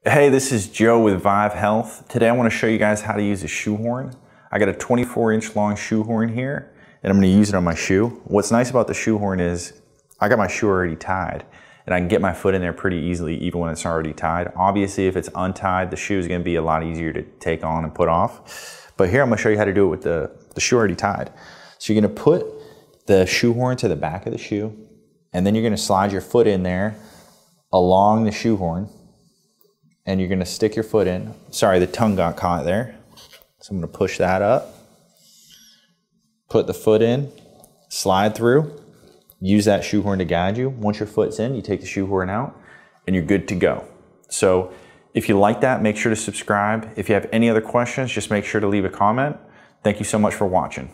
Hey, this is Joe with Vive Health. Today I want to show you guys how to use a shoehorn. I got a 24-inch long shoehorn here, and I'm going to use it on my shoe. What's nice about the shoehorn is I got my shoe already tied, and I can get my foot in there pretty easily even when it's already tied. Obviously, if it's untied, the shoe is going to be a lot easier to take on and put off. But here I'm going to show you how to do it with the shoe already tied. So you're going to put the shoehorn to the back of the shoe, and then you're going to slide your foot in there along the shoehorn. And you're gonna stick your foot in. Sorry, the tongue got caught there. So I'm gonna push that up. Put the foot in, slide through. Use that shoehorn to guide you. Once your foot's in, you take the shoehorn out and you're good to go. So if you like that, make sure to subscribe. If you have any other questions, just make sure to leave a comment. Thank you so much for watching.